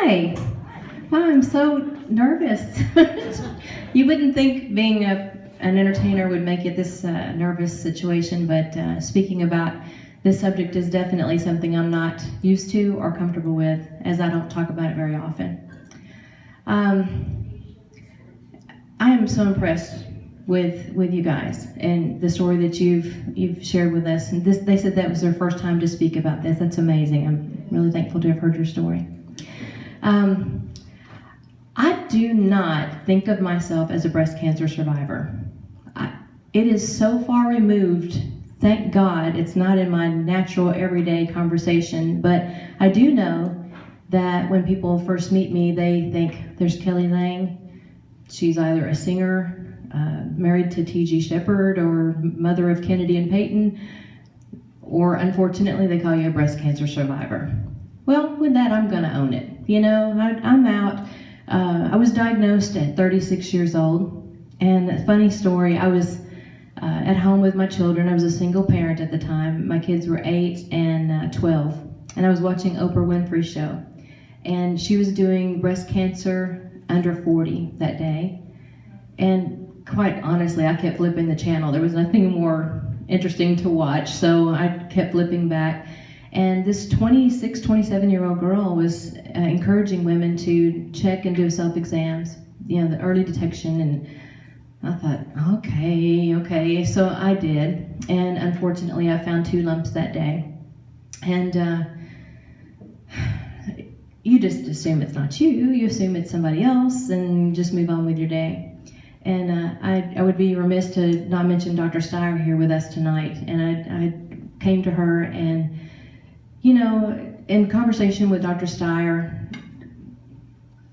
Hi. I'm so nervous. You wouldn't think being an entertainer would make it this nervous situation, but speaking about this subject is definitely something I'm not used to or comfortable with, as I don't talk about it very often. I am so impressed with you guys and the story that you've shared with us. And they said that was their first time to speak about this. That's amazing. I'm really thankful to have heard your story. I do not think of myself as a breast cancer survivor. It is so far removed. Thank God it's not in my natural everyday conversation, but I do know that when people first meet me, they think there's Kelly Lang. She's either a singer, married to T.G. Shepherd, or mother of Kennedy and Peyton, or unfortunately they call you a breast cancer survivor. Well, with that, I'm gonna own it. You know, I'm out. I was diagnosed at 36 years old, and a funny story, I was at home with my children. I was a single parent at the time. My kids were 8 and 12, and I was watching Oprah Winfrey's show, and she was doing breast cancer under 40 that day, and quite honestly, I kept flipping the channel. There was nothing more interesting to watch, so I kept flipping back. And this 26, 27-year-old girl was encouraging women to check and do self-exams, you know, the early detection. And I thought, okay. So I did. And unfortunately, I found 2 lumps that day. And you just assume it's not you. You assume it's somebody else and just move on with your day. And I would be remiss to not mention Dr. Steyer here with us tonight. And I came to her, and you know, in conversation with Dr. Steyer,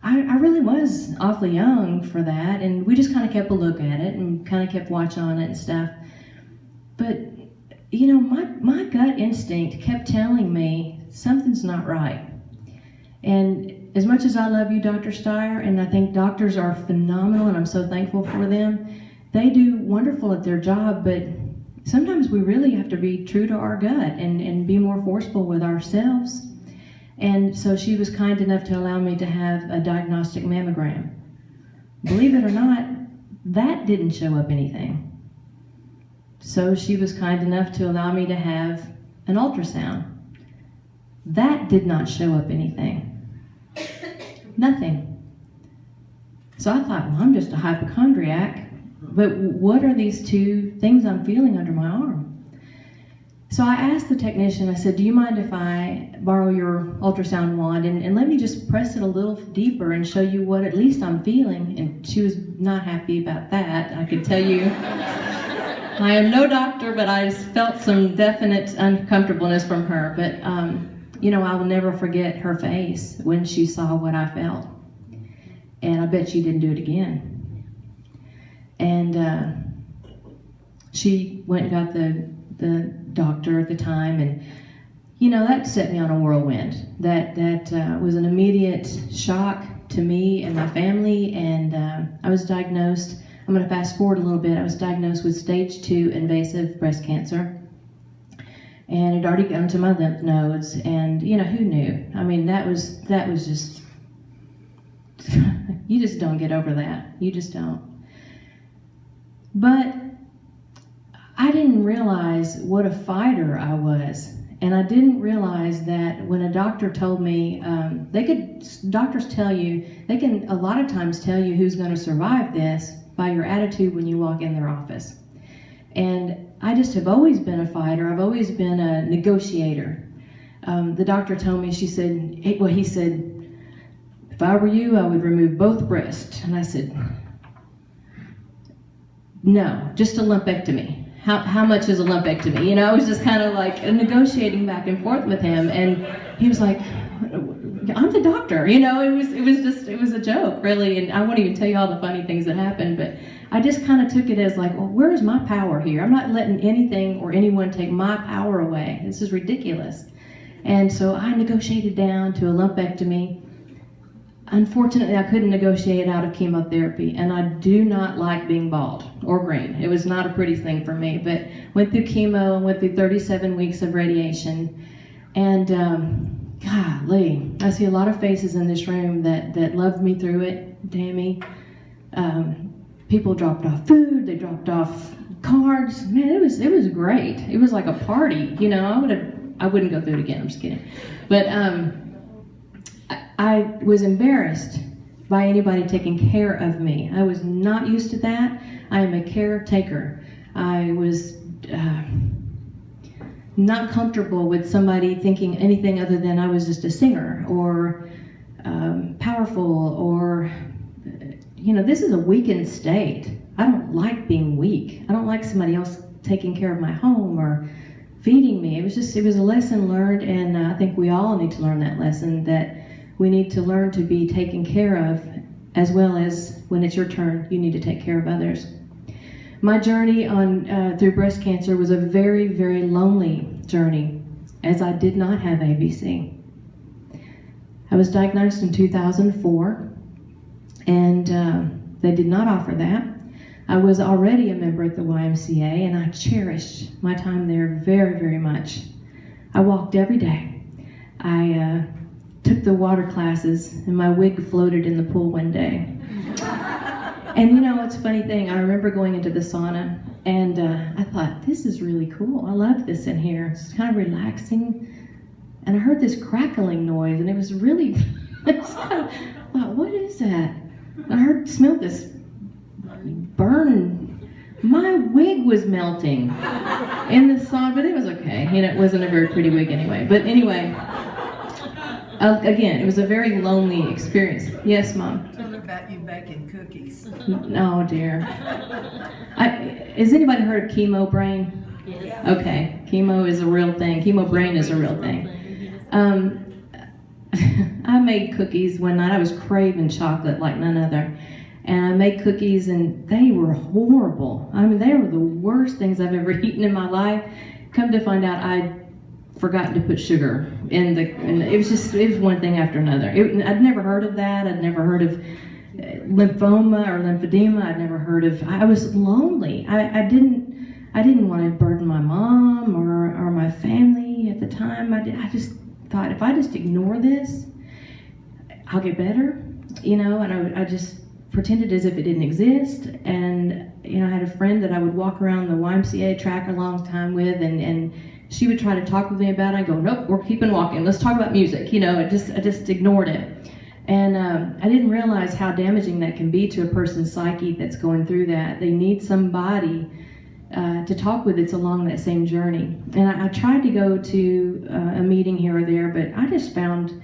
I really was awfully young for that, and we just kind of kept a look at it and kind of kept watching on it and stuff. But, you know, my gut instinct kept telling me something's not right. And as much as I love you, Dr. Steyer, and I think doctors are phenomenal, and I'm so thankful for them, they do wonderful at their job, but sometimes we really have to be true to our gut and be more forceful with ourselves. And so she was kind enough to allow me to have a diagnostic mammogram. Believe it or not, that didn't show up anything. So she was kind enough to allow me to have an ultrasound. That did not show up anything. Nothing. So I thought, well, I'm just a hypochondriac. But what are these 2 things I'm feeling under my arm? So I asked the technician, I said, do you mind if I borrow your ultrasound wand and let me just press it a little deeper and show you what at least I'm feeling? And she was not happy about that. I could tell you, I am no doctor, but I felt some definite uncomfortableness from her. But, you know, I will never forget her face when she saw what I felt. And I bet she didn't do it again. And she went and got the doctor at the time, and you know, that set me on a whirlwind. That was an immediate shock to me and my family. And I was diagnosed, I'm going to fast forward a little bit, I was diagnosed with stage 2 invasive breast cancer, and it had already gotten to my lymph nodes. And you know, who knew? I mean, that was just you just don't get over that. You just don't. But I didn't realize what a fighter I was. And I didn't realize that when a doctor told me, doctors tell you, they can a lot of times tell you who's going to survive this by your attitude when you walk in their office. And I just have always been a fighter. I've always been a negotiator. The doctor told me, he said, if I were you, I would remove both breasts. And I said, no, just a lumpectomy. How much is a lumpectomy? You know, I was just kind of like negotiating back and forth with him, and he was like, I'm the doctor. You know, it was a joke, really, and I won't even tell you all the funny things that happened, but I just kind of took it as like, well, where is my power here? I'm not letting anything or anyone take my power away. This is ridiculous. And so I negotiated down to a lumpectomy. Unfortunately, I couldn't negotiate out of chemotherapy, and I do not like being bald or green. It was not a pretty thing for me, but went through chemo and went through 37 weeks of radiation. And golly, I see a lot of faces in this room that loved me through it, Tammy. People dropped off food, they dropped off cards. Man, it was great. It was like a party, you know. I wouldn't go through it again. I'm just kidding. But I was embarrassed by anybody taking care of me. I was not used to that. I am a caretaker. I was not comfortable with somebody thinking anything other than I was just a singer or powerful or, you know, this is a weakened state. I don't like being weak. I don't like somebody else taking care of my home or feeding me. It was a lesson learned, and I think we all need to learn that lesson, that we need to learn to be taken care of, as well as when it's your turn, you need to take care of others. My journey through breast cancer was a very, very lonely journey, as I did not have ABC. I was diagnosed in 2004, and they did not offer that. I was already a member at the YMCA, and I cherished my time there very, very much. I walked every day. I took the water classes, and my wig floated in the pool one day. And you know, it's a funny thing, I remember going into the sauna, and I thought, this is really cool. I love this in here. It's kind of relaxing. And I heard this crackling noise, and it was really, I thought, what is that? I smelled this burn. My wig was melting in the sauna, but it was okay. You know, it wasn't a very pretty wig anyway. But anyway, again, it was a very lonely experience. Yes, Mom? Tell me about you baking cookies. Oh, dear. Has anybody heard of chemo brain? Yes. Okay, chemo is a real thing. Chemo brain is a real thing. I made cookies one night. I was craving chocolate like none other. And I made cookies, and they were horrible. I mean, they were the worst things I've ever eaten in my life. Come to find out, I'd forgotten to put sugar in it was one thing after another. I'd never heard of that. I'd never heard of lymphoma or lymphedema. I was lonely. I didn't want to burden my mom or my family at the time. I just thought, if I just ignore this, I'll get better, you know. And I just pretended as if it didn't exist. And you know, I had a friend that I would walk around the YMCA track a long time with, and she would try to talk with me about it. I go, nope, we're keeping walking. Let's talk about music. You know, I just ignored it. And I didn't realize how damaging that can be to a person's psyche that's going through that. They need somebody to talk with that's along that same journey. And I tried to go to a meeting here or there, but I just found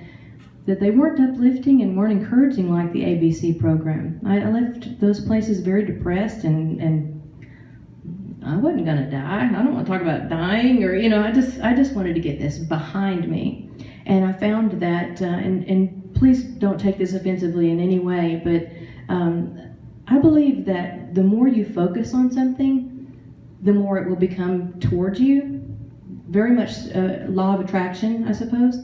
that they weren't uplifting and weren't encouraging like the ABC program. I left those places very depressed, and I wasn't gonna die. I don't want to talk about dying, or you know, I just wanted to get this behind me. And I found that, and please don't take this offensively in any way, but I believe that the more you focus on something, the more it will become towards you. Very much law of attraction, I suppose.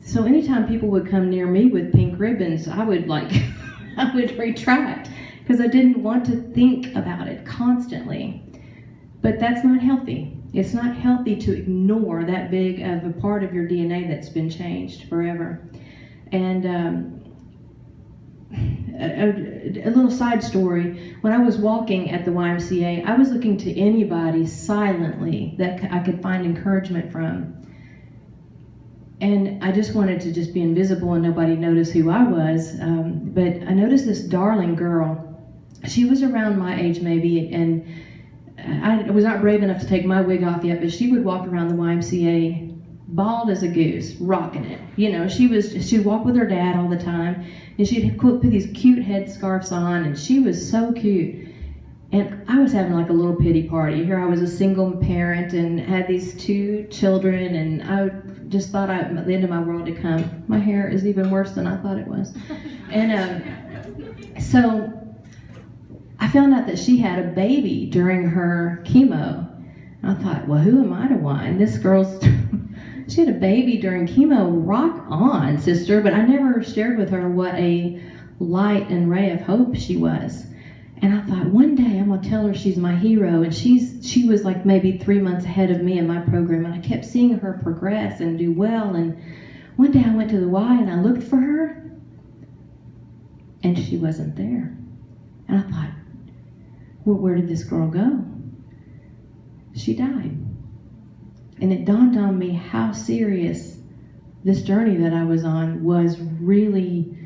So anytime people would come near me with pink ribbons, I would I would retract, because I didn't want to think about it constantly. But that's not healthy. It's not healthy to ignore that big of a part of your DNA that's been changed forever. And a little side story, when I was walking at the YMCA, I was looking to anybody silently that I could find encouragement from. And I just wanted to just be invisible and nobody notice who I was. But I noticed this darling girl. She was around my age maybe, and I was not brave enough to take my wig off yet, but she would walk around the YMCA bald as a goose, rocking it. You know, she'd walk with her dad all the time, and she'd put these cute head scarves on, and she was so cute. And I was having like a little pity party. Here I was a single parent and had these two children, and I just thought the end of my world had come. My hair is even worse than I thought it was. And so I found out that she had a baby during her chemo. And I thought, well, who am I to whine? This girl's, she had a baby during chemo. Rock on, sister. But I never shared with her what a light and ray of hope she was. And I thought, one day I'm going to tell her she's my hero. And she was like maybe 3 months ahead of me in my program. And I kept seeing her progress and do well. And One day I went to the Y and I looked for her, and she wasn't there. And I thought, well, where did this girl go? She died. And it dawned on me how serious this journey that I was on was really,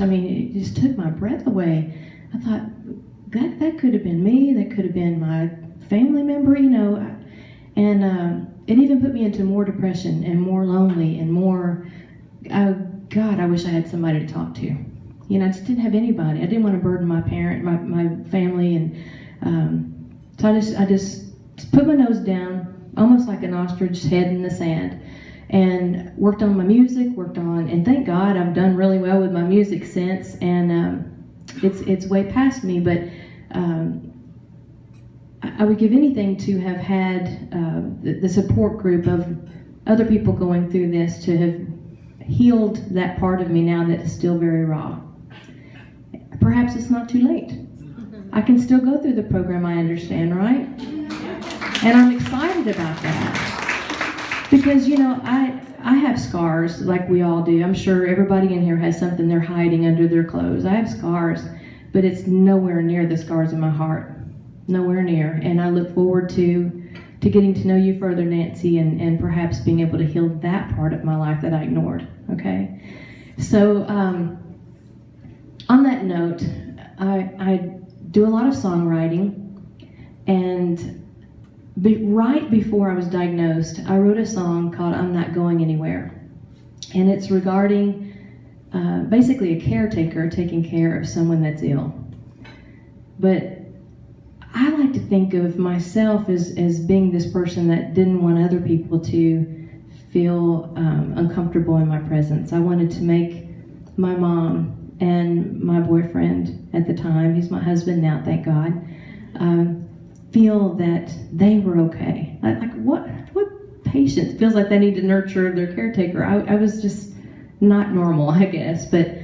it just took my breath away. I thought, that could have been me, that could have been my family member, and it even put me into more depression and more lonely and more, God, I wish I had somebody to talk to. I just didn't have anybody. I didn't want to burden my family, and so I just put my nose down, almost like an ostrich head in the sand, and worked on my music, and thank God I've done really well with my music since, and it's way past me, but I would give anything to have had the support group of other people going through this to have healed that part of me now that is still very raw. Perhaps it's not too late. I can still go through the program, I understand, right? And I'm excited about that. Because, I have scars like we all do. I'm sure everybody in here has something they're hiding under their clothes. I have scars, but it's nowhere near the scars in my heart. Nowhere near. And I look forward to getting to know you further, Nancy, and perhaps being able to heal that part of my life that I ignored, okay? So, on that note, I do a lot of songwriting, and right before I was diagnosed, I wrote a song called I'm Not Going Anywhere. And it's regarding basically a caretaker taking care of someone that's ill. But I like to think of myself as being this person that didn't want other people to feel uncomfortable in my presence. I wanted to make my mom and my boyfriend at the time, he's my husband now, thank God, feel that they were okay. Like what patient feels like they need to nurture their caretaker? I was just not normal, I guess. But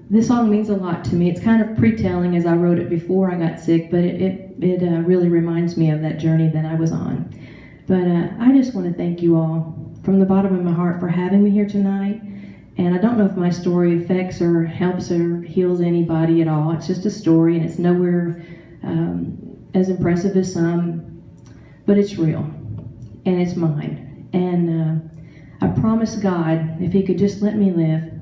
this song means a lot to me. It's kind of pre-telling, as I wrote it before I got sick, but it really reminds me of that journey that I was on. But I just want to thank you all from the bottom of my heart for having me here tonight. And I don't know if my story affects or helps or heals anybody at all. It's just a story, and it's nowhere as impressive as some, but it's real, and it's mine. And I promised God, if He could just let me live,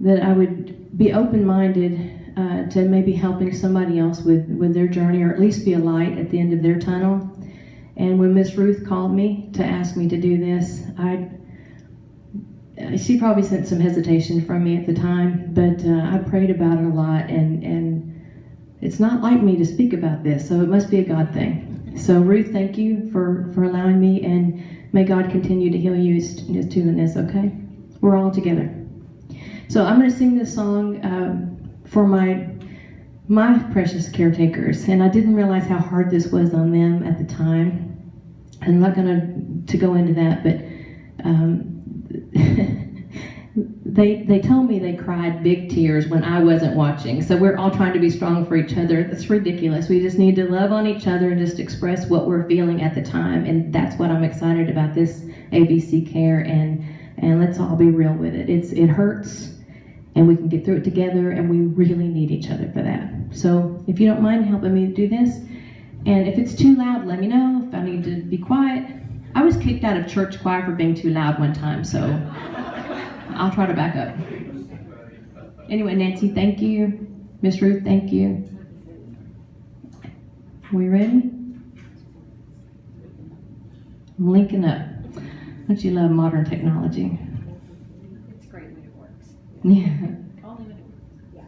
that I would be open-minded to maybe helping somebody else with their journey, or at least be a light at the end of their tunnel. And when Miss Ruth called me to ask me to do this, she probably sensed some hesitation from me at the time, but I prayed about it a lot, and it's not like me to speak about this, so it must be a God thing. So Ruth, thank you for allowing me, and may God continue to heal you too in this, okay? We're all together. So I'm going to sing this song for my precious caretakers, and I didn't realize how hard this was on them at the time. I'm not going to go into that, but they told me they cried big tears when I wasn't watching. So we're all trying to be strong for each other. That's ridiculous. We just need to love on each other and just express what we're feeling at the time. And that's what I'm excited about this ABC Care. And let's all be real with it. It hurts, and we can get through it together, and we really need each other for that. So if you don't mind helping me do this, and if it's too loud, let me know. If I need to be quiet. I was kicked out of church choir for being too loud one time, so I'll try to back up. Anyway, Nancy, thank you. Miss Ruth, thank you. We ready? I'm linking up. Don't you love modern technology? It's great when it works. Yeah. Only when it works. Yeah.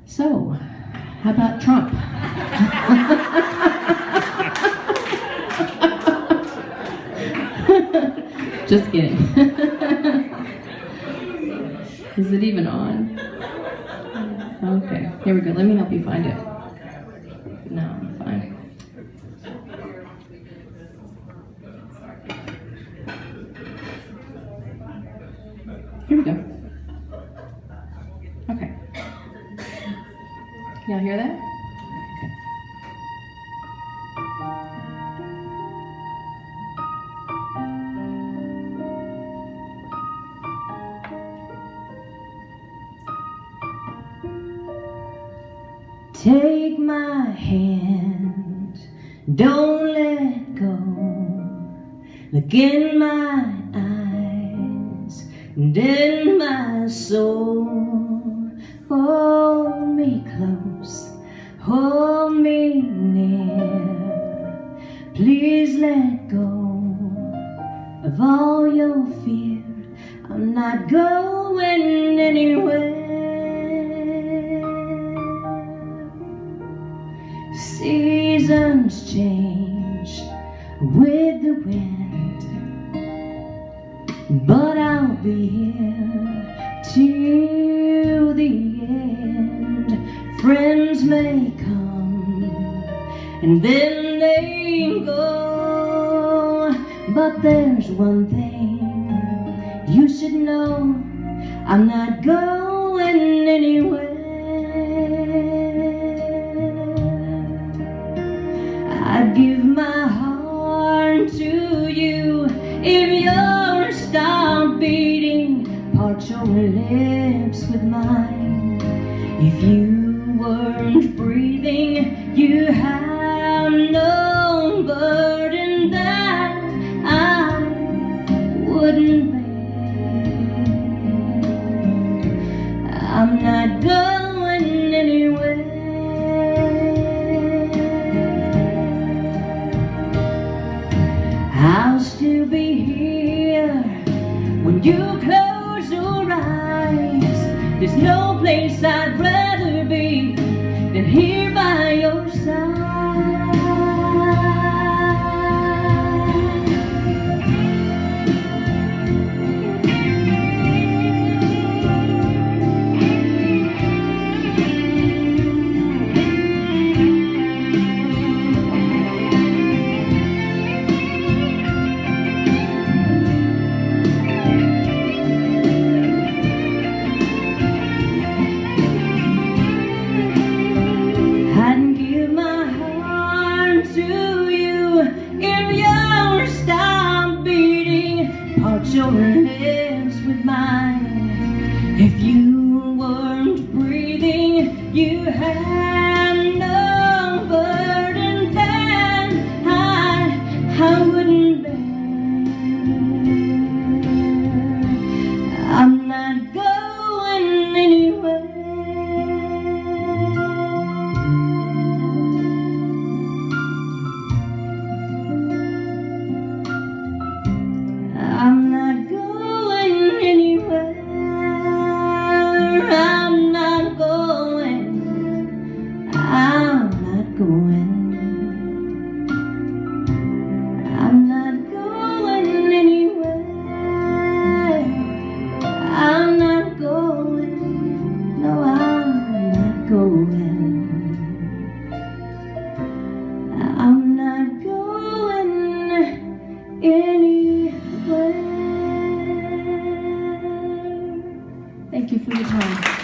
So, how about Trump? Just kidding. Is it even on? Okay, here we go. Let me help you find it. No, I'm fine. Here we go. Okay. Can y'all hear that? Okay. Take my hand, don't let go. Look in my eyes and in my soul. Hold me close, hold me near. Please let go of all your fear. I'm not going anywhere. Seasons change with the wind, but I'll be here till the end. Friends may come and then they go, but there's one thing you should know: I'm not going anywhere. I'd give my heart to you if yours stopped beating. Part your lips with mine. If you weren't breathing, you have no burden that I wouldn't bear. I'm not going anywhere. I'll still be here when you close your eyes. There's no place I'd rather be than here by your side. I'd give my heart to you if yours stopped beating. Part your lips with mine. If you weren't breathing, you had no burden that I wouldn't bear. I'm not going anywhere. I'm not going anywhere. I'm not going. I'm not going. I'm not going anywhere. I'm not going. No, I'm not going. I'm not going anywhere. Thank you for your time.